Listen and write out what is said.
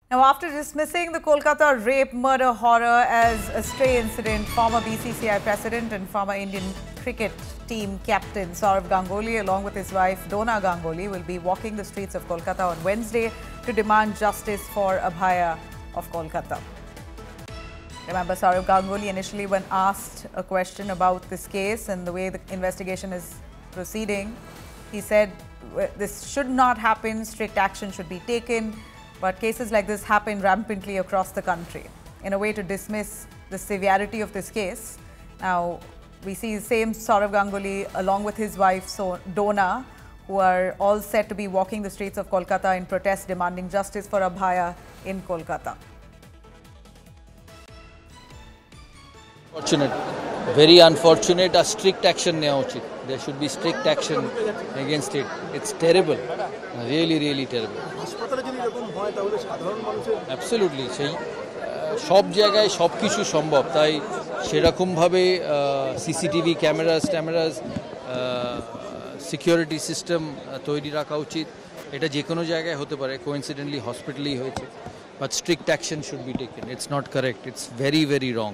Now, after dismissing the Kolkata rape murder horror as a stray incident, former BCCI president and former Indian cricket team captain Sourav Ganguly, along with his wife Dona Ganguly, will be walking the streets of Kolkata on Wednesday to demand justice for Abhaya of Kolkata. Remember, Sourav Ganguly initially, when asked a question about this case and the way the investigation is proceeding, he said this should not happen, strict action should be taken. But cases like this happen rampantly across the country. In a way to dismiss the severity of this case, now we see the same Sourav Ganguly along with his wife Dona, who are all set to be walking the streets of Kolkata in protest demanding justice for Abhaya in Kolkata. Unfortunate, very unfortunate. A strict action neoya uchit. There should be strict action against it. It's terrible, really, really terrible. Absolutely, সেই সব জায়গায় সব কিছু সম্ভব, তাই সেরকমভাবে CCTV cameras security system তৈরি রাখা উচিত। এটা যে কোনো জায়গায় হতে পারে, কোইন্সিডেন্টলি হসপিটালেই হয়েছে, but strict action should be taken. It's not correct, it's very very wrong.